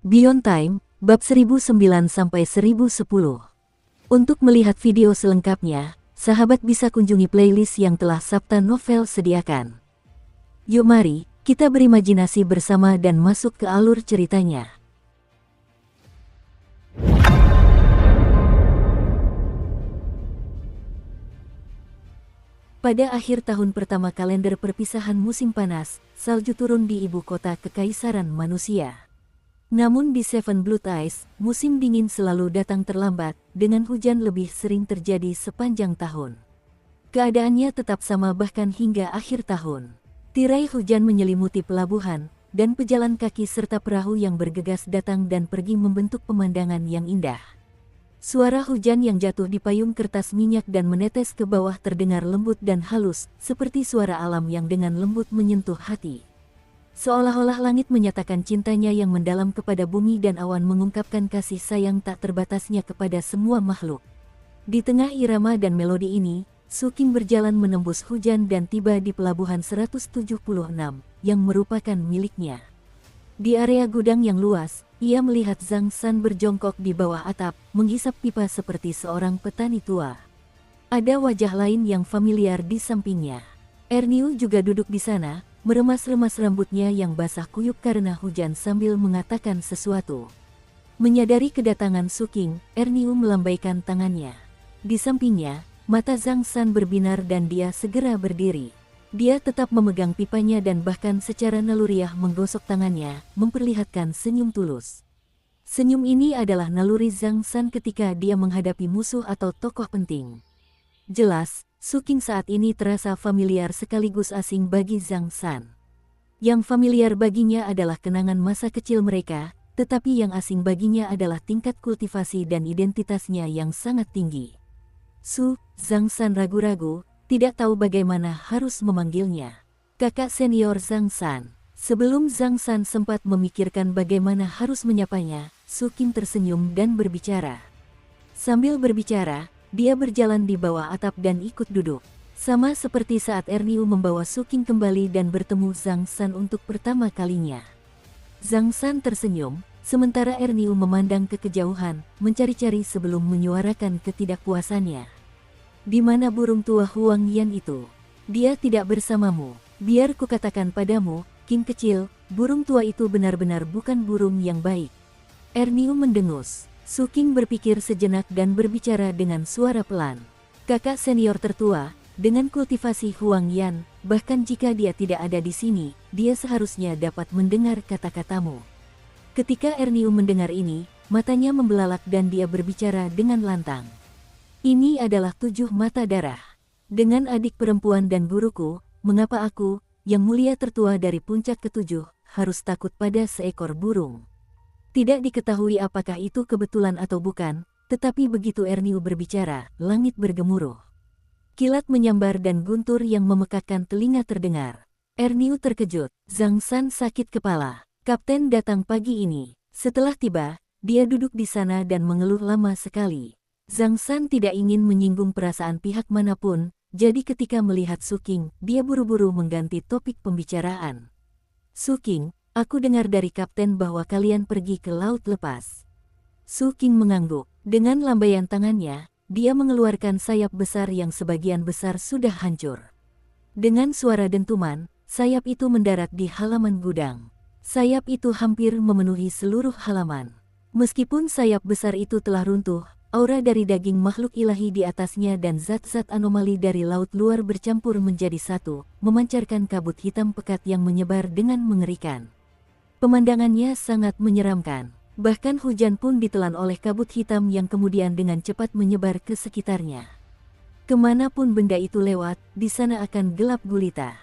Beyond Time, bab 1009-1010. Untuk melihat video selengkapnya, sahabat bisa kunjungi playlist yang telah Sabta Novel sediakan. Yuk mari, kita berimajinasi bersama dan masuk ke alur ceritanya. Pada akhir tahun pertama kalender perpisahan musim panas, salju turun di ibu kota kekaisaran manusia. Namun di Seven Blood Ice, musim dingin selalu datang terlambat, dengan hujan lebih sering terjadi sepanjang tahun. Keadaannya tetap sama bahkan hingga akhir tahun. Tirai hujan menyelimuti pelabuhan, dan pejalan kaki serta perahu yang bergegas datang dan pergi membentuk pemandangan yang indah. Suara hujan yang jatuh di payung kertas minyak dan menetes ke bawah terdengar lembut dan halus, seperti suara alam yang dengan lembut menyentuh hati. Seolah-olah langit menyatakan cintanya yang mendalam kepada bumi dan awan mengungkapkan kasih sayang tak terbatasnya kepada semua makhluk. Di tengah irama dan melodi ini, Su King berjalan menembus hujan dan tiba di pelabuhan 176, yang merupakan miliknya. Di area gudang yang luas, ia melihat Zhang San berjongkok di bawah atap, menghisap pipa seperti seorang petani tua. Ada wajah lain yang familiar di sampingnya. Erniu juga duduk di sana, meremas-remas rambutnya yang basah kuyup karena hujan sambil mengatakan sesuatu. Menyadari kedatangan Su King, Erniu melambaikan tangannya. Di sampingnya, mata Zhang San berbinar dan dia segera berdiri. Dia tetap memegang pipanya dan bahkan secara naluriah menggosok tangannya, memperlihatkan senyum tulus. Senyum ini adalah naluri Zhang San ketika dia menghadapi musuh atau tokoh penting. Jelas, Su King saat ini terasa familiar sekaligus asing bagi Zhang San. Yang familiar baginya adalah kenangan masa kecil mereka, tetapi yang asing baginya adalah tingkat kultivasi dan identitasnya yang sangat tinggi. Zhang San ragu-ragu, tidak tahu bagaimana harus memanggilnya. Kakak senior Zhang San. Sebelum Zhang San sempat memikirkan bagaimana harus menyapanya, Su King tersenyum dan berbicara. Sambil berbicara, dia berjalan di bawah atap dan ikut duduk. Sama seperti saat Erniu membawa Su King kembali dan bertemu Zhang San untuk pertama kalinya. Zhang San tersenyum, sementara Erniu memandang ke kejauhan, mencari-cari sebelum menyuarakan ketidakpuasannya. Di mana burung tua Huang Yan itu? Dia tidak bersamamu. Biar kukatakan padamu, King kecil, burung tua itu benar-benar bukan burung yang baik. Erniu mendengus. Su King berpikir sejenak dan berbicara dengan suara pelan. Kakak senior tertua, dengan kultivasi Huang Yan, bahkan jika dia tidak ada di sini, dia seharusnya dapat mendengar kata-katamu. Ketika Erniu mendengar ini, matanya membelalak dan dia berbicara dengan lantang. Ini adalah 7 mata darah. Dengan adik perempuan dan guruku, mengapa aku, yang mulia tertua dari puncak ke-7, harus takut pada seekor burung? Tidak diketahui apakah itu kebetulan atau bukan, tetapi begitu Erniu berbicara, langit bergemuruh. Kilat menyambar dan guntur yang memekakkan telinga terdengar. Erniu terkejut, Zhang San sakit kepala. Kapten datang pagi ini. Setelah tiba, dia duduk di sana dan mengeluh lama sekali. Zhang San tidak ingin menyinggung perasaan pihak manapun, jadi ketika melihat Su King, dia buru-buru mengganti topik pembicaraan. Su King, aku dengar dari kapten bahwa kalian pergi ke laut lepas. Su King mengangguk. Dengan lambaian tangannya, dia mengeluarkan sayap besar yang sebagian besar sudah hancur. Dengan suara dentuman, sayap itu mendarat di halaman gudang. Sayap itu hampir memenuhi seluruh halaman. Meskipun sayap besar itu telah runtuh, aura dari daging makhluk ilahi di atasnya dan zat-zat anomali dari laut luar bercampur menjadi satu, memancarkan kabut hitam pekat yang menyebar dengan mengerikan. Pemandangannya sangat menyeramkan. Bahkan hujan pun ditelan oleh kabut hitam yang kemudian dengan cepat menyebar ke sekitarnya. Kemanapun benda itu lewat, di sana akan gelap gulita.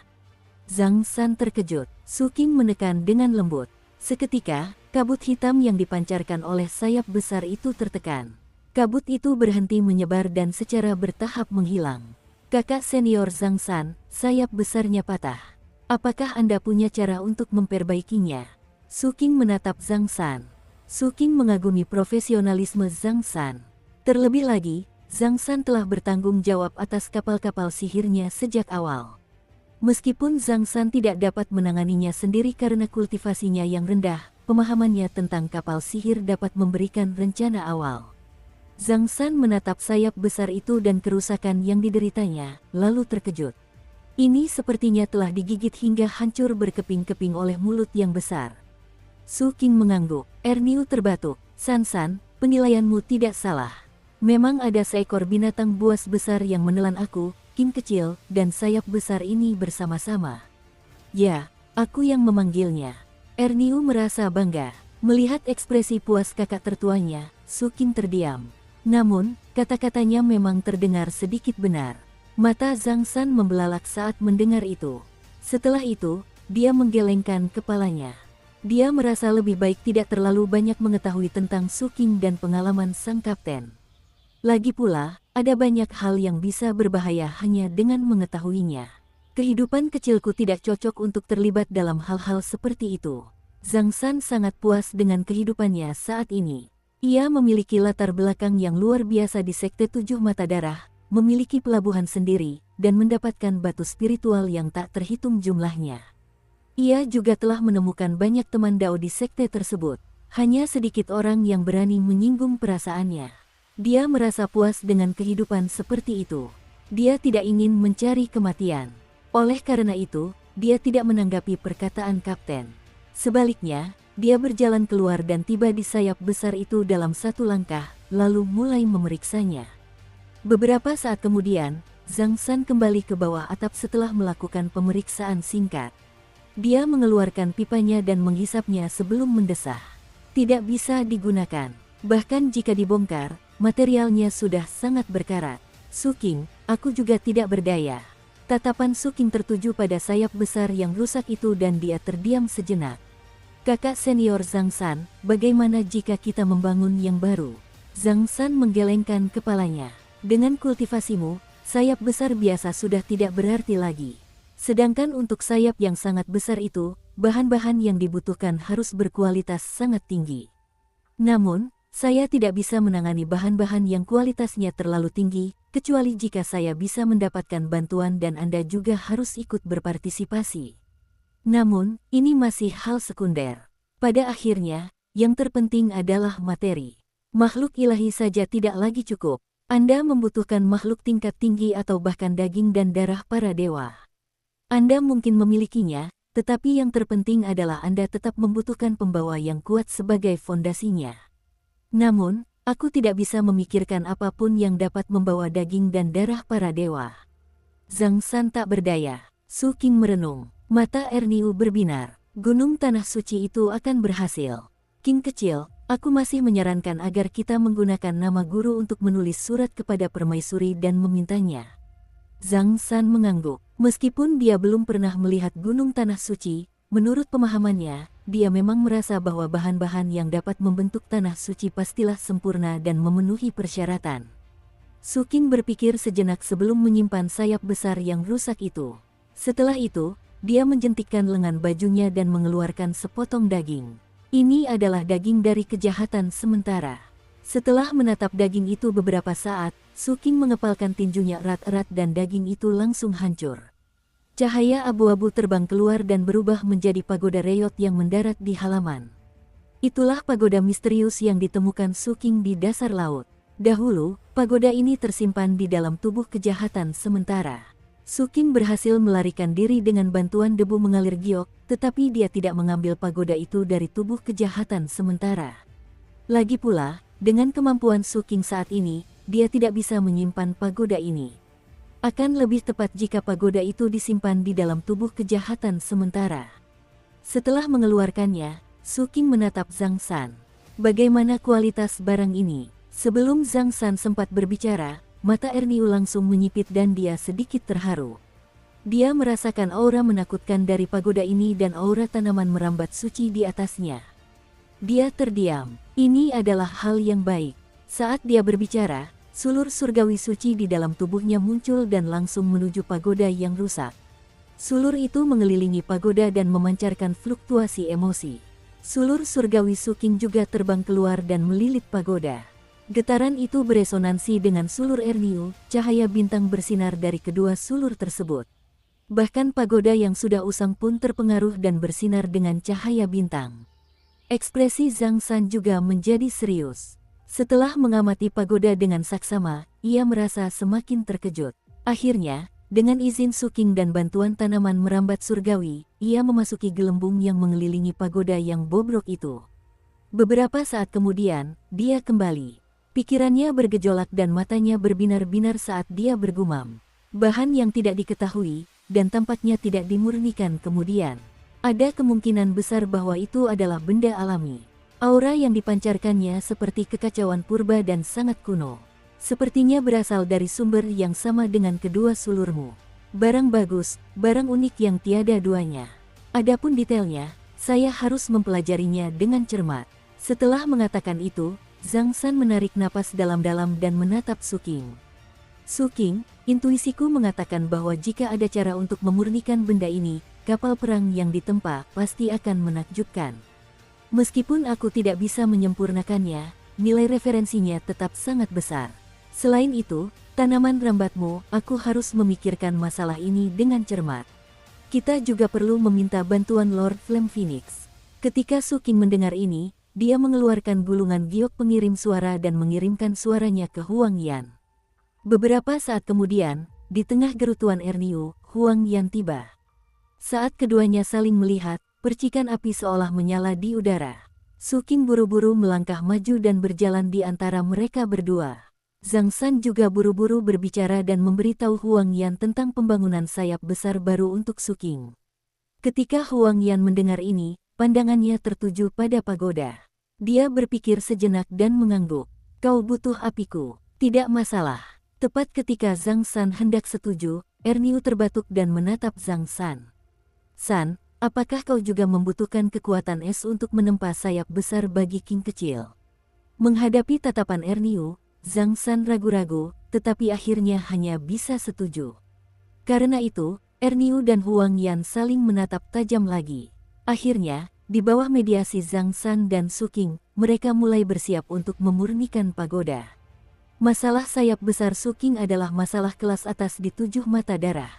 Zhang San terkejut. Su King menekan dengan lembut. Seketika, kabut hitam yang dipancarkan oleh sayap besar itu tertekan. Kabut itu berhenti menyebar dan secara bertahap menghilang. Kakak senior Zhang San, sayap besarnya patah. Apakah Anda punya cara untuk memperbaikinya? Su King menatap Zhang San. Su King mengagumi profesionalisme Zhang San. Terlebih lagi, Zhang San telah bertanggung jawab atas kapal-kapal sihirnya sejak awal. Meskipun Zhang San tidak dapat menanganinya sendiri karena kultivasinya yang rendah, pemahamannya tentang kapal sihir dapat memberikan rencana awal. Zhang San menatap sayap besar itu dan kerusakan yang dideritanya, lalu terkejut. Ini sepertinya telah digigit hingga hancur berkeping-keping oleh mulut yang besar. Su Qing mengangguk. Erniu terbatuk. San, penilaianmu tidak salah. Memang ada seekor binatang buas besar yang menelan aku, Qing kecil, dan sayap besar ini bersama-sama. Ya, aku yang memanggilnya. Erniu merasa bangga. Melihat ekspresi puas kakak tertuanya, Su Qing terdiam. Namun, kata-katanya memang terdengar sedikit benar. Mata Zhang San membelalak saat mendengar itu. Setelah itu, dia menggelengkan kepalanya. Dia merasa lebih baik tidak terlalu banyak mengetahui tentang Su Qing dan pengalaman sang kapten. Lagi pula, ada banyak hal yang bisa berbahaya hanya dengan mengetahuinya. Kehidupan kecilku tidak cocok untuk terlibat dalam hal-hal seperti itu. Zhang San sangat puas dengan kehidupannya saat ini. Ia memiliki latar belakang yang luar biasa di Sekte Tujuh Mata Darah, memiliki pelabuhan sendiri, dan mendapatkan batu spiritual yang tak terhitung jumlahnya. Ia juga telah menemukan banyak teman Dao di sekte tersebut. Hanya sedikit orang yang berani menyinggung perasaannya. Dia merasa puas dengan kehidupan seperti itu. Dia tidak ingin mencari kematian. Oleh karena itu, dia tidak menanggapi perkataan kapten. Sebaliknya, dia berjalan keluar dan tiba di sayap besar itu dalam satu langkah, lalu mulai memeriksanya. Beberapa saat kemudian, Zhang San kembali ke bawah atap setelah melakukan pemeriksaan singkat. Dia mengeluarkan pipanya dan menghisapnya sebelum mendesah. Tidak bisa digunakan. Bahkan jika dibongkar, materialnya sudah sangat berkarat. Su Qing, aku juga tidak berdaya. Tatapan Su Qing tertuju pada sayap besar yang rusak itu dan dia terdiam sejenak. Kakak senior Zhang San, bagaimana jika kita membangun yang baru? Zhang San menggelengkan kepalanya. Dengan kultivasimu, sayap besar biasa sudah tidak berarti lagi. Sedangkan untuk sayap yang sangat besar itu, bahan-bahan yang dibutuhkan harus berkualitas sangat tinggi. Namun, saya tidak bisa menangani bahan-bahan yang kualitasnya terlalu tinggi, kecuali jika saya bisa mendapatkan bantuan dan Anda juga harus ikut berpartisipasi. Namun, ini masih hal sekunder. Pada akhirnya, yang terpenting adalah materi. Makhluk ilahi saja tidak lagi cukup. Anda membutuhkan makhluk tingkat tinggi atau bahkan daging dan darah para dewa. Anda mungkin memilikinya, tetapi yang terpenting adalah Anda tetap membutuhkan pembawa yang kuat sebagai fondasinya. Namun, aku tidak bisa memikirkan apapun yang dapat membawa daging dan darah para dewa. Zhang San tak berdaya. Su Qing merenung. Mata Erniu berbinar. Gunung Tanah Suci itu akan berhasil. Qing kecil, aku masih menyarankan agar kita menggunakan nama guru untuk menulis surat kepada permaisuri dan memintanya. Zhang San mengangguk. Meskipun dia belum pernah melihat Gunung Tanah Suci, menurut pemahamannya, dia memang merasa bahwa bahan-bahan yang dapat membentuk tanah suci pastilah sempurna dan memenuhi persyaratan. Su Qing berpikir sejenak sebelum menyimpan sayap besar yang rusak itu. Setelah itu, dia menjentikkan lengan bajunya dan mengeluarkan sepotong daging. Ini adalah daging dari kejahatan sementara. Setelah menatap daging itu beberapa saat, Su Qing mengepalkan tinjunya erat-erat dan daging itu langsung hancur. Cahaya abu-abu terbang keluar dan berubah menjadi pagoda reot yang mendarat di halaman. Itulah pagoda misterius yang ditemukan Su Qing di dasar laut. Dahulu, pagoda ini tersimpan di dalam tubuh kejahatan sementara. Su Qing berhasil melarikan diri dengan bantuan debu mengalir giok, tetapi dia tidak mengambil pagoda itu dari tubuh kejahatan sementara. Lagi pula, dengan kemampuan Su Qing saat ini, dia tidak bisa menyimpan pagoda ini. Akan lebih tepat jika pagoda itu disimpan di dalam tubuh kejahatan sementara. Setelah mengeluarkannya, Su Qing menatap Zhang San. Bagaimana kualitas barang ini? Sebelum Zhang San sempat berbicara, mata Erniu langsung menyipit dan dia sedikit terharu. Dia merasakan aura menakutkan dari pagoda ini dan aura tanaman merambat suci di atasnya. Dia terdiam. Ini adalah hal yang baik. Saat dia berbicara, sulur surgawi suci di dalam tubuhnya muncul dan langsung menuju pagoda yang rusak. Sulur itu mengelilingi pagoda dan memancarkan fluktuasi emosi. Sulur surgawi Su Qing juga terbang keluar dan melilit pagoda. Getaran itu beresonansi dengan sulur Erniu, cahaya bintang bersinar dari kedua sulur tersebut. Bahkan pagoda yang sudah usang pun terpengaruh dan bersinar dengan cahaya bintang. Ekspresi Zhang San juga menjadi serius. Setelah mengamati pagoda dengan saksama, ia merasa semakin terkejut. Akhirnya, dengan izin Suking dan bantuan tanaman merambat surgawi, ia memasuki gelembung yang mengelilingi pagoda yang bobrok itu. Beberapa saat kemudian, dia kembali. Pikirannya bergejolak dan matanya berbinar-binar saat dia bergumam. Bahan yang tidak diketahui, dan tampaknya tidak dimurnikan kemudian. Ada kemungkinan besar bahwa itu adalah benda alami. Aura yang dipancarkannya seperti kekacauan purba dan sangat kuno. Sepertinya berasal dari sumber yang sama dengan kedua sulurmu. Barang bagus, barang unik yang tiada duanya. Adapun detailnya, saya harus mempelajarinya dengan cermat. Setelah mengatakan itu, Zhang San menarik napas dalam-dalam dan menatap Suking. Suking, intuisiku mengatakan bahwa jika ada cara untuk memurnikan benda ini, kapal perang yang ditempa pasti akan menakjubkan. Meskipun aku tidak bisa menyempurnakannya, nilai referensinya tetap sangat besar. Selain itu, tanaman rambatmu, aku harus memikirkan masalah ini dengan cermat. Kita juga perlu meminta bantuan Lord Flame Phoenix. Ketika Suking mendengar ini, dia mengeluarkan gulungan giok pengirim suara dan mengirimkan suaranya ke Huang Yan. Beberapa saat kemudian, di tengah gerutuan Erniu, Huang Yan tiba. Saat keduanya saling melihat, percikan api seolah menyala di udara. Suking buru-buru melangkah maju dan berjalan di antara mereka berdua. Zhang San juga buru-buru berbicara dan memberitahu Huang Yan tentang pembangunan sayap besar baru untuk Suking. Ketika Huang Yan mendengar ini, pandangannya tertuju pada pagoda. Dia berpikir sejenak dan mengangguk. Kau butuh apiku, tidak masalah. Tepat ketika Zhang San hendak setuju, Erniu terbatuk dan menatap Zhang San. San, apakah kau juga membutuhkan kekuatan es untuk menempa sayap besar bagi King kecil? Menghadapi tatapan Erniu, Zhang San ragu-ragu, tetapi akhirnya hanya bisa setuju. Karena itu, Erniu dan Huang Yan saling menatap tajam lagi. Akhirnya, di bawah mediasi Zhang San dan Suking, mereka mulai bersiap untuk memurnikan pagoda. Masalah sayap besar Suking adalah masalah kelas atas di 7 mata darah.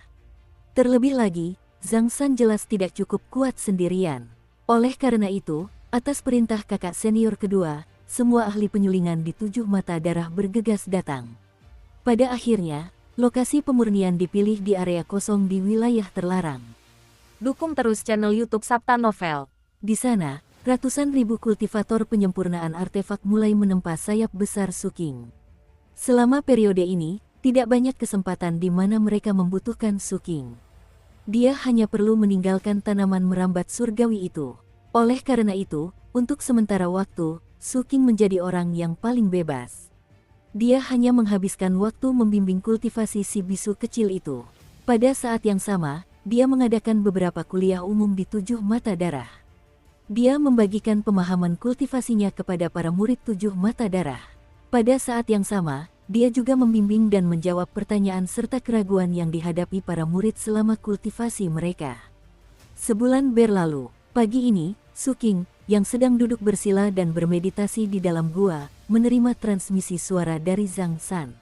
Terlebih lagi, Zhang San jelas tidak cukup kuat sendirian. Oleh karena itu, atas perintah kakak senior kedua, semua ahli penyulingan di 7 mata darah bergegas datang. Pada akhirnya, lokasi pemurnian dipilih di area kosong di wilayah terlarang. Dukung terus channel YouTube Sabta Novel. Di sana, ratusan ribu kultivator penyempurnaan artefak mulai menempa sayap besar Suking. Selama periode ini, tidak banyak kesempatan di mana mereka membutuhkan Suking. Dia hanya perlu meninggalkan tanaman merambat surgawi itu. Oleh karena itu, untuk sementara waktu, Suking menjadi orang yang paling bebas. Dia hanya menghabiskan waktu membimbing kultivasi si bisu kecil itu. Pada saat yang sama, dia mengadakan beberapa kuliah umum di 7 mata darah. Dia membagikan pemahaman kultivasinya kepada para murid 7 mata darah. Pada saat yang sama, dia juga membimbing dan menjawab pertanyaan serta keraguan yang dihadapi para murid selama kultivasi mereka. Sebulan berlalu, pagi ini, Suking, yang sedang duduk bersila dan bermeditasi di dalam gua, menerima transmisi suara dari Zhang San.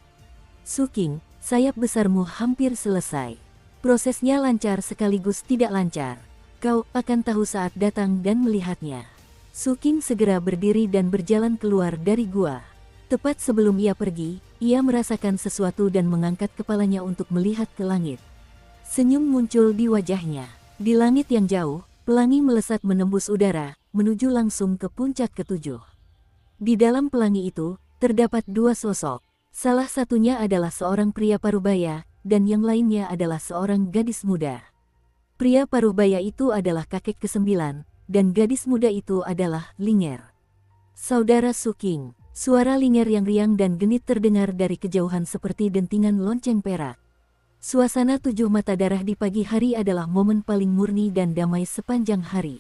Suking, sayap besarmu hampir selesai. Prosesnya lancar sekaligus tidak lancar. Kau akan tahu saat datang dan melihatnya. Suking segera berdiri dan berjalan keluar dari gua. Tepat sebelum ia pergi, ia merasakan sesuatu dan mengangkat kepalanya untuk melihat ke langit. Senyum muncul di wajahnya. Di langit yang jauh, pelangi melesat menembus udara, menuju langsung ke puncak ketujuh. Di dalam pelangi itu, terdapat 2 sosok. Salah satunya adalah seorang pria parubaya, dan yang lainnya adalah seorang gadis muda. Pria parubaya itu adalah kakek ke-9, dan gadis muda itu adalah Linger. Saudara Suking. Suara Linger yang riang dan genit terdengar dari kejauhan seperti dentingan lonceng perak. Suasana 7 mata darah di pagi hari adalah momen paling murni dan damai sepanjang hari.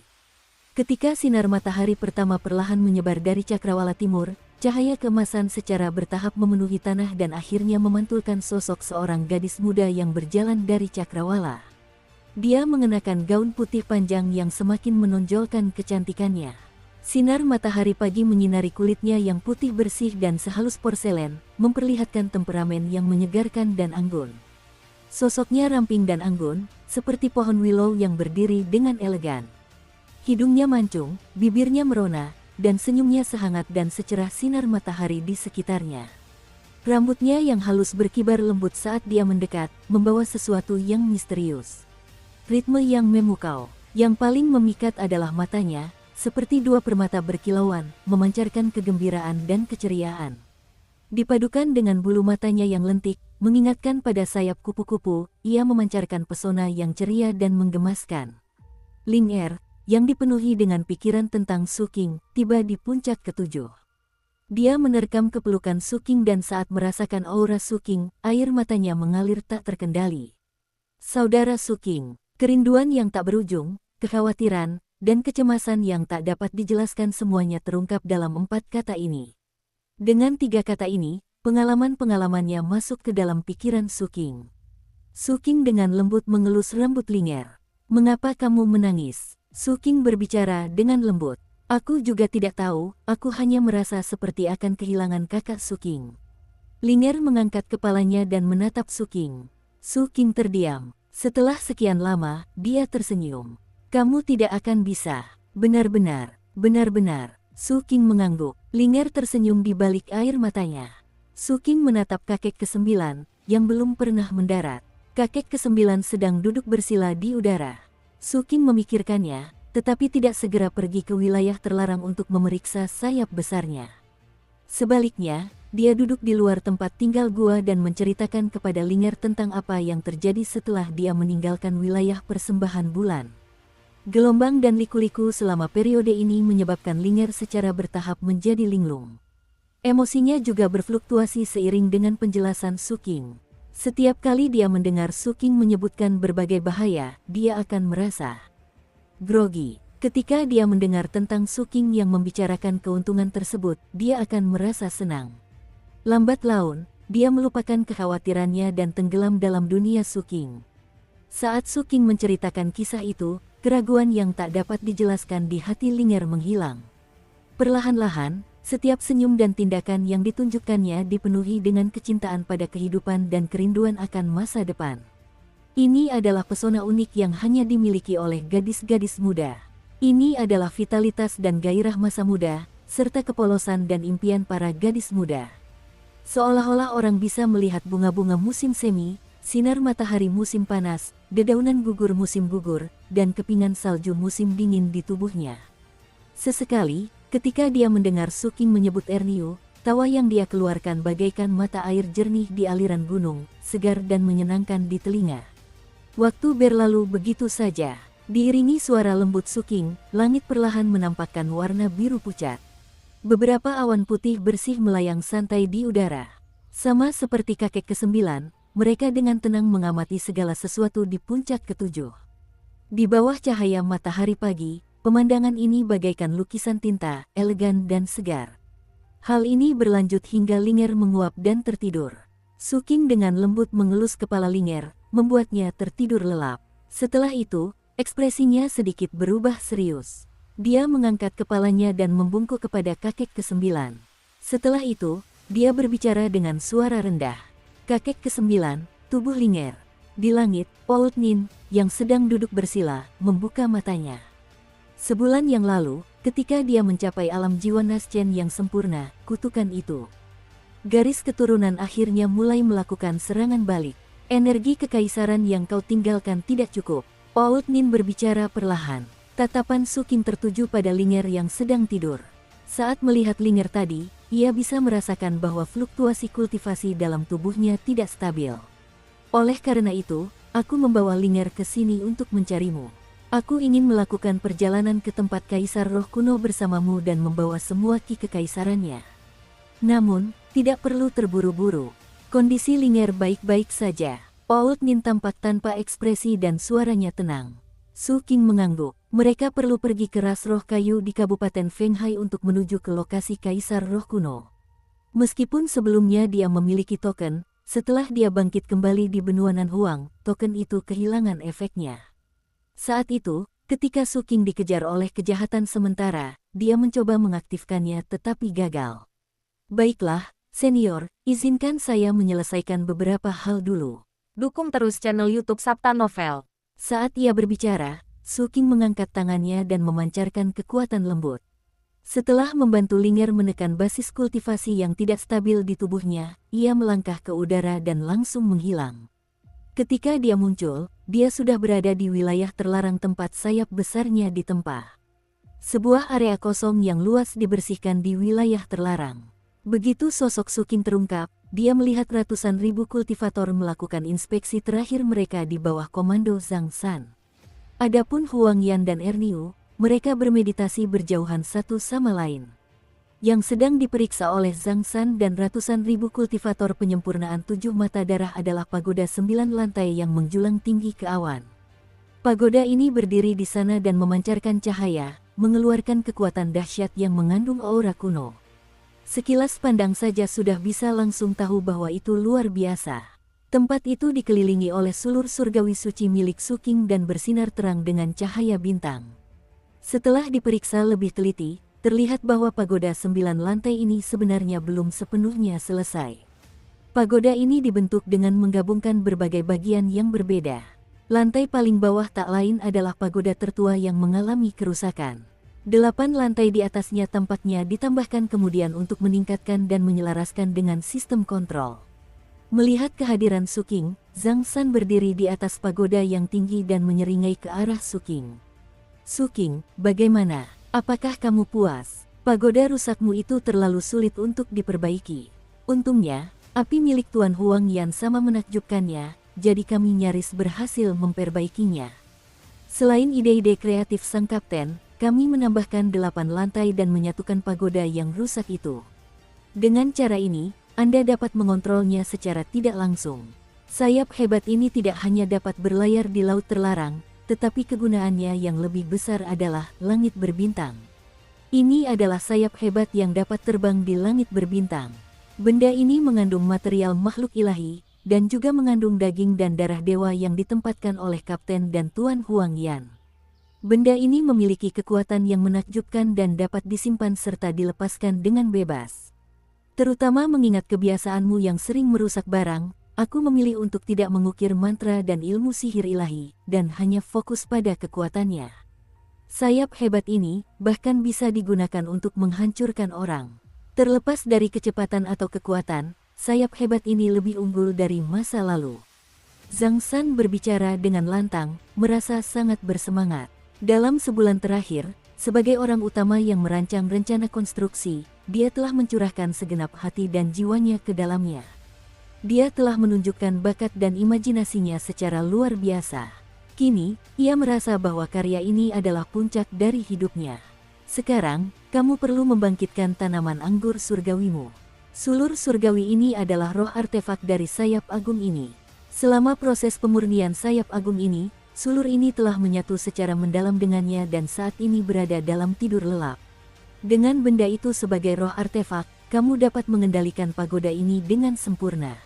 Ketika sinar matahari pertama perlahan menyebar dari cakrawala timur, cahaya keemasan secara bertahap memenuhi tanah dan akhirnya memantulkan sosok seorang gadis muda yang berjalan dari cakrawala. Dia mengenakan gaun putih panjang yang semakin menonjolkan kecantikannya. Sinar matahari pagi menyinari kulitnya yang putih bersih dan sehalus porselen, memperlihatkan temperamen yang menyegarkan dan anggun. Sosoknya ramping dan anggun, seperti pohon willow yang berdiri dengan elegan. Hidungnya mancung, bibirnya merona, dan senyumnya sehangat dan secerah sinar matahari di sekitarnya. Rambutnya yang halus berkibar lembut saat dia mendekat, membawa sesuatu yang misterius. Ritme yang memukau. Yang paling memikat adalah matanya, seperti dua permata berkilauan, memancarkan kegembiraan dan keceriaan. Dipadukan dengan bulu matanya yang lentik, mengingatkan pada sayap kupu-kupu, ia memancarkan pesona yang ceria dan menggemaskan. Ling Er, yang dipenuhi dengan pikiran tentang Su Qing, tiba di puncak ketujuh. Dia menerkam kepelukan Su Qing dan saat merasakan aura Su Qing, air matanya mengalir tak terkendali. Saudara Su Qing, kerinduan yang tak berujung, kekhawatiran, dan kecemasan yang tak dapat dijelaskan semuanya terungkap dalam 4 kata ini. Dengan 3 kata ini, pengalaman-pengalamannya masuk ke dalam pikiran Su Qing. Su Qing dengan lembut mengelus rambut Ling Er. "Mengapa kamu menangis?" Su Qing berbicara dengan lembut. "Aku juga tidak tahu, aku hanya merasa seperti akan kehilangan kakak Su Qing." Ling Er mengangkat kepalanya dan menatap Su Qing. Su Qing terdiam. Setelah sekian lama, dia tersenyum. "Kamu tidak akan bisa. Benar-benar, benar-benar." Su Qing mengangguk. Ling Er tersenyum di balik air matanya. Su Qing menatap kakek ke-9, yang belum pernah mendarat. Kakek ke-9 sedang duduk bersila di udara. Su Qing memikirkannya, tetapi tidak segera pergi ke wilayah terlarang untuk memeriksa sayap besarnya. Sebaliknya, dia duduk di luar tempat tinggal gua dan menceritakan kepada Ling Er tentang apa yang terjadi setelah dia meninggalkan wilayah persembahan bulan. Gelombang dan liku-liku selama periode ini menyebabkan Ling Er secara bertahap menjadi linglung. Emosinya juga berfluktuasi seiring dengan penjelasan Su Qing. Setiap kali dia mendengar Su Qing menyebutkan berbagai bahaya, dia akan merasa grogi. Ketika dia mendengar tentang Su Qing yang membicarakan keuntungan tersebut, dia akan merasa senang. Lambat laun, dia melupakan kekhawatirannya dan tenggelam dalam dunia Su Qing. Saat Su Qing menceritakan kisah itu, keraguan yang tak dapat dijelaskan di hati Ling Er menghilang. Perlahan-lahan, setiap senyum dan tindakan yang ditunjukkannya dipenuhi dengan kecintaan pada kehidupan dan kerinduan akan masa depan. Ini adalah pesona unik yang hanya dimiliki oleh gadis-gadis muda. Ini adalah vitalitas dan gairah masa muda, serta kepolosan dan impian para gadis muda. Seolah-olah orang bisa melihat bunga-bunga musim semi, sinar matahari musim panas, dedaunan gugur musim gugur, dan kepingan salju musim dingin di tubuhnya. Sesekali, ketika dia mendengar Su Qing menyebut Ernyu, tawa yang dia keluarkan bagaikan mata air jernih di aliran gunung, segar dan menyenangkan di telinga. Waktu berlalu begitu saja. Diiringi suara lembut Su Qing, langit perlahan menampakkan warna biru pucat. Beberapa awan putih bersih melayang santai di udara. Sama seperti kakek ke-9, mereka dengan tenang mengamati segala sesuatu di puncak ke-7. Di bawah cahaya matahari pagi, pemandangan ini bagaikan lukisan tinta, elegan dan segar. Hal ini berlanjut hingga Ling Er menguap dan tertidur. Su Qing dengan lembut mengelus kepala Ling Er, membuatnya tertidur lelap. Setelah itu, ekspresinya sedikit berubah serius. Dia mengangkat kepalanya dan membungkuk kepada kakek ke-9. Setelah itu, dia berbicara dengan suara rendah. Kakek ke-9, tubuh Ling Er. Di langit, Old Nin, yang sedang duduk bersila, membuka matanya. Sebulan yang lalu, ketika dia mencapai alam jiwa Naschen yang sempurna, kutukan itu. Garis keturunan akhirnya mulai melakukan serangan balik. Energi kekaisaran yang kau tinggalkan tidak cukup. Old Nin berbicara perlahan. Tatapan Su Qing tertuju pada Ling Er yang sedang tidur. Saat melihat Ling Er tadi, ia bisa merasakan bahwa fluktuasi kultivasi dalam tubuhnya tidak stabil. Oleh karena itu, aku membawa Ling Er ke sini untuk mencarimu. Aku ingin melakukan perjalanan ke tempat Kaisar Roh Kuno bersamamu dan membawa semua ki kekaisarannya. Namun, tidak perlu terburu-buru. Kondisi Ling Er baik-baik saja. Old Nin tampak tanpa ekspresi dan suaranya tenang. Su Qing mengangguk. Mereka perlu pergi ke ras roh kayu di Kabupaten Fenghai untuk menuju ke lokasi Kaisar Roh Kuno. Meskipun sebelumnya dia memiliki token, setelah dia bangkit kembali di benua Nanhuang, token itu kehilangan efeknya. Saat itu, ketika Su Qing dikejar oleh kejahatan sementara, dia mencoba mengaktifkannya tetapi gagal. Baiklah, senior, izinkan saya menyelesaikan beberapa hal dulu. Dukung terus channel YouTube Sabta Novel. Saat ia berbicara, Su King mengangkat tangannya dan memancarkan kekuatan lembut. Setelah membantu Ling'er menekan basis kultivasi yang tidak stabil di tubuhnya, ia melangkah ke udara dan langsung menghilang. Ketika dia muncul, dia sudah berada di wilayah terlarang tempat sayap besarnya ditempa. Sebuah area kosong yang luas dibersihkan di wilayah terlarang. Begitu sosok Su King terungkap, dia melihat ratusan ribu kultivator melakukan inspeksi terakhir mereka di bawah komando Zhang San. Adapun Huang Yan dan Erniu, mereka bermeditasi berjauhan satu sama lain. Yang sedang diperiksa oleh Zhang San dan ratusan ribu kultivator penyempurnaan 7 mata darah adalah pagoda 9 lantai yang menjulang tinggi ke awan. Pagoda ini berdiri di sana dan memancarkan cahaya, mengeluarkan kekuatan dahsyat yang mengandung aura kuno. Sekilas pandang saja sudah bisa langsung tahu bahwa itu luar biasa. Tempat itu dikelilingi oleh sulur surgawi suci milik Su King dan bersinar terang dengan cahaya bintang. Setelah diperiksa lebih teliti, terlihat bahwa pagoda 9 lantai ini sebenarnya belum sepenuhnya selesai. Pagoda ini dibentuk dengan menggabungkan berbagai bagian yang berbeda. Lantai paling bawah tak lain adalah pagoda tertua yang mengalami kerusakan. 8 lantai di atasnya tampaknya ditambahkan kemudian untuk meningkatkan dan menyelaraskan dengan sistem kontrol. Melihat kehadiran Su King, Zhang San berdiri di atas pagoda yang tinggi dan menyeringai ke arah Su King. Su King, bagaimana? Apakah kamu puas? Pagoda rusakmu itu terlalu sulit untuk diperbaiki. Untungnya, api milik Tuan Huang Yan sama menakjubkannya, jadi kami nyaris berhasil memperbaikinya. Selain ide-ide kreatif sang kapten, kami menambahkan 8 lantai dan menyatukan pagoda yang rusak itu. Dengan cara ini, Anda dapat mengontrolnya secara tidak langsung. Sayap hebat ini tidak hanya dapat berlayar di laut terlarang, tetapi kegunaannya yang lebih besar adalah langit berbintang. Ini adalah sayap hebat yang dapat terbang di langit berbintang. Benda ini mengandung material makhluk ilahi, dan juga mengandung daging dan darah dewa yang ditempatkan oleh Kapten dan Tuan Huang Yan. Benda ini memiliki kekuatan yang menakjubkan dan dapat disimpan serta dilepaskan dengan bebas. Terutama mengingat kebiasaanmu yang sering merusak barang, aku memilih untuk tidak mengukir mantra dan ilmu sihir ilahi, dan hanya fokus pada kekuatannya. Sayap hebat ini bahkan bisa digunakan untuk menghancurkan orang. Terlepas dari kecepatan atau kekuatan, sayap hebat ini lebih unggul dari masa lalu. Zhang San berbicara dengan lantang, merasa sangat bersemangat. Dalam sebulan terakhir, sebagai orang utama yang merancang rencana konstruksi, dia telah mencurahkan segenap hati dan jiwanya ke dalamnya. Dia telah menunjukkan bakat dan imajinasinya secara luar biasa. Kini, ia merasa bahwa karya ini adalah puncak dari hidupnya. Sekarang, kamu perlu membangkitkan tanaman anggur surgawimu. Sulur surgawi ini adalah roh artefak dari sayap agung ini. Selama proses pemurnian sayap agung ini, sulur ini telah menyatu secara mendalam dengannya dan saat ini berada dalam tidur lelap. Dengan benda itu sebagai roh artefak, kamu dapat mengendalikan pagoda ini dengan sempurna.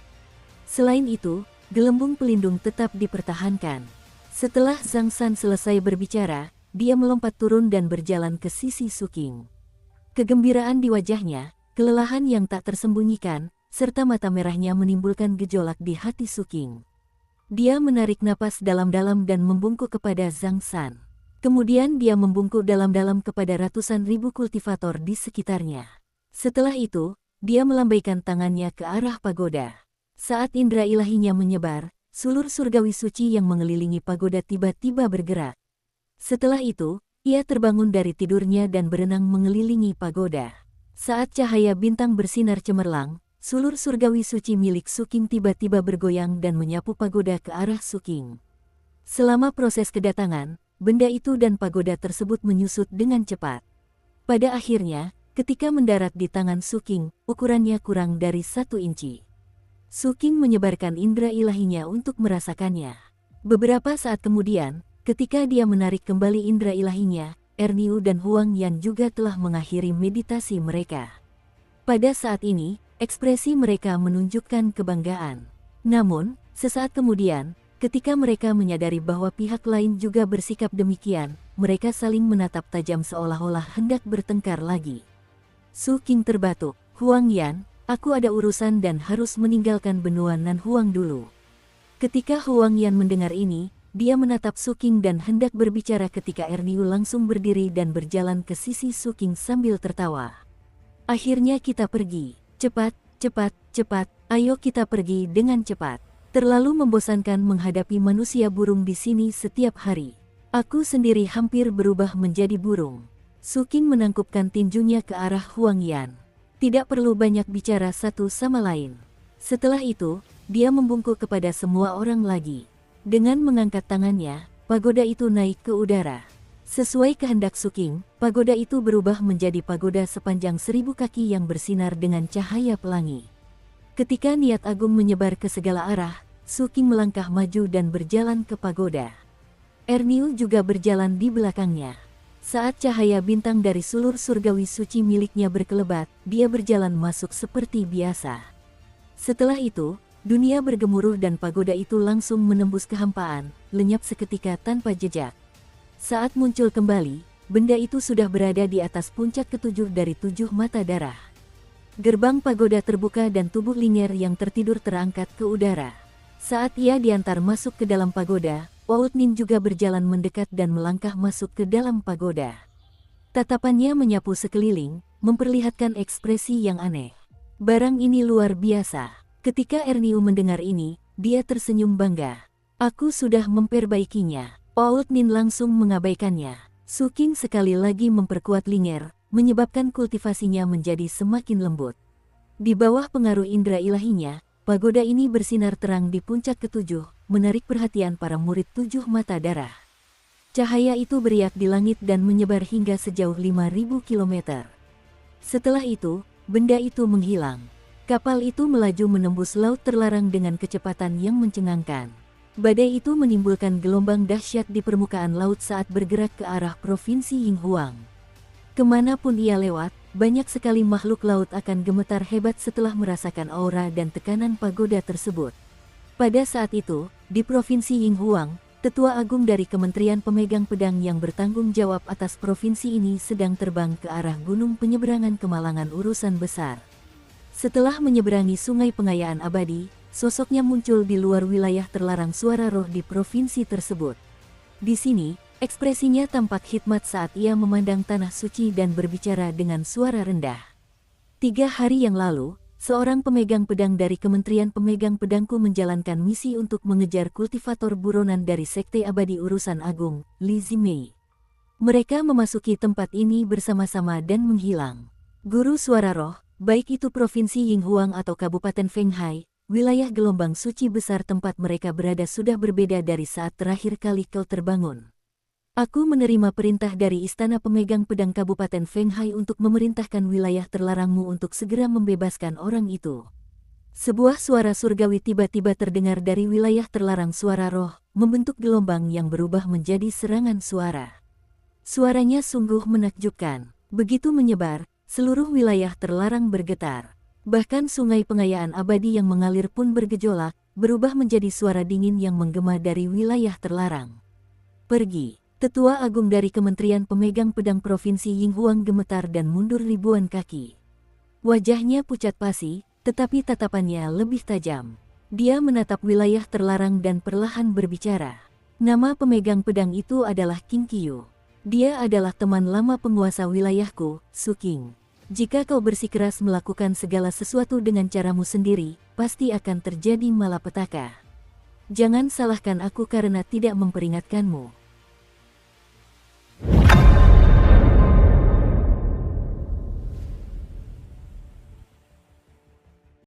Selain itu, gelembung pelindung tetap dipertahankan. Setelah Zhang San selesai berbicara, dia melompat turun dan berjalan ke sisi Su King. Kegembiraan di wajahnya, kelelahan yang tak tersembunyikan, serta mata merahnya menimbulkan gejolak di hati Su King. Dia menarik napas dalam-dalam dan membungkuk kepada Zhang San. Kemudian dia membungkuk dalam-dalam kepada ratusan ribu kultivator di sekitarnya. Setelah itu, dia melambaikan tangannya ke arah pagoda. Saat indera ilahinya menyebar, sulur surgawi suci yang mengelilingi pagoda tiba-tiba bergerak. Setelah itu, ia terbangun dari tidurnya dan berenang mengelilingi pagoda. Saat cahaya bintang bersinar cemerlang, sulur surgawi suci milik Su King tiba-tiba bergoyang dan menyapu pagoda ke arah Su King. Selama proses kedatangan, benda itu dan pagoda tersebut menyusut dengan cepat. Pada akhirnya, ketika mendarat di tangan Su King, ukurannya kurang dari 1 inci. Su King menyebarkan indera ilahinya untuk merasakannya. Beberapa saat kemudian, ketika dia menarik kembali indera ilahinya, Erniu dan Huang Yan juga telah mengakhiri meditasi mereka. Pada saat ini, ekspresi mereka menunjukkan kebanggaan. Namun, sesaat kemudian, ketika mereka menyadari bahwa pihak lain juga bersikap demikian, mereka saling menatap tajam seolah-olah hendak bertengkar lagi. Su King terbatuk, Huang Yan, aku ada urusan dan harus meninggalkan benua Nan Huang dulu. Ketika Huang Yan mendengar ini, dia menatap Suking dan hendak berbicara ketika Erniu langsung berdiri dan berjalan ke sisi Suking sambil tertawa. Akhirnya kita pergi. Cepat, cepat, cepat, ayo kita pergi dengan cepat. Terlalu membosankan menghadapi manusia burung di sini setiap hari. Aku sendiri hampir berubah menjadi burung. Suking menangkupkan tinjunya ke arah Huang Yan. Tidak perlu banyak bicara satu sama lain. Setelah itu, dia membungkuk kepada semua orang lagi. Dengan mengangkat tangannya, pagoda itu naik ke udara. Sesuai kehendak Suking, pagoda itu berubah menjadi pagoda sepanjang 1000 kaki yang bersinar dengan cahaya pelangi. Ketika niat agung menyebar ke segala arah, Suking melangkah maju dan berjalan ke pagoda. Erniu juga berjalan di belakangnya. Saat cahaya bintang dari sulur surgawi suci miliknya berkelebat, dia berjalan masuk seperti biasa. Setelah itu, dunia bergemuruh dan pagoda itu langsung menembus kehampaan, lenyap seketika tanpa jejak. Saat muncul kembali, benda itu sudah berada di atas puncak ketujuh dari 7 mata darah. Gerbang pagoda terbuka dan tubuh Ling'er yang tertidur terangkat ke udara. Saat ia diantar masuk ke dalam pagoda, Wout Nin juga berjalan mendekat dan melangkah masuk ke dalam pagoda. Tatapannya menyapu sekeliling, memperlihatkan ekspresi yang aneh. Barang ini luar biasa. Ketika Erniu mendengar ini, dia tersenyum bangga. Aku sudah memperbaikinya. Wout Nin langsung mengabaikannya. Suking sekali lagi memperkuat Ling'er, menyebabkan kultivasinya menjadi semakin lembut. Di bawah pengaruh indera ilahinya, pagoda ini bersinar terang di puncak ketujuh, menarik perhatian para murid 7 mata darah. Cahaya itu beriak di langit dan menyebar hingga sejauh 5.000 km. Setelah itu, benda itu menghilang. Kapal itu melaju menembus laut terlarang dengan kecepatan yang mencengangkan. Badai itu menimbulkan gelombang dahsyat di permukaan laut saat bergerak ke arah provinsi Yinghuang. Kemanapun ia lewat, banyak sekali makhluk laut akan gemetar hebat setelah merasakan aura dan tekanan pagoda tersebut. Pada saat itu, di Provinsi Yinghuang, Tetua Agung dari Kementerian Pemegang Pedang yang bertanggung jawab atas provinsi ini sedang terbang ke arah gunung penyeberangan kemalangan urusan besar. Setelah menyeberangi sungai pengayaan abadi, sosoknya muncul di luar wilayah terlarang suara roh di provinsi tersebut. Di sini, ekspresinya tampak hikmat saat ia memandang tanah suci dan berbicara dengan suara rendah. 3 hari yang lalu, seorang pemegang pedang dari Kementerian Pemegang Pedangku menjalankan misi untuk mengejar kultivator buronan dari Sekte Abadi Urusan Agung, Li Zimei. Mereka memasuki tempat ini bersama-sama dan menghilang. Guru suara roh, baik itu Provinsi Yinghuang atau Kabupaten Fenghai, wilayah gelombang suci besar tempat mereka berada sudah berbeda dari saat terakhir kali kau terbangun. Aku menerima perintah dari Istana Pemegang Pedang Kabupaten Fenghai untuk memerintahkan wilayah terlarangmu untuk segera membebaskan orang itu. Sebuah suara surgawi tiba-tiba terdengar dari wilayah terlarang suara roh, membentuk gelombang yang berubah menjadi serangan suara. Suaranya sungguh menakjubkan. Begitu menyebar, seluruh wilayah terlarang bergetar. Bahkan sungai pengayaan abadi yang mengalir pun bergejolak, berubah menjadi suara dingin yang menggema dari wilayah terlarang. Pergi. Tetua Agung dari Kementerian Pemegang Pedang Provinsi Yinghuang gemetar dan mundur ribuan kaki. Wajahnya pucat pasi, tetapi tatapannya lebih tajam. Dia menatap wilayah terlarang dan perlahan berbicara. Nama pemegang pedang itu adalah King Qiyu. Dia adalah teman lama penguasa wilayahku, Suking. Jika kau bersikeras melakukan segala sesuatu dengan caramu sendiri, pasti akan terjadi malapetaka. Jangan salahkan aku karena tidak memperingatkanmu.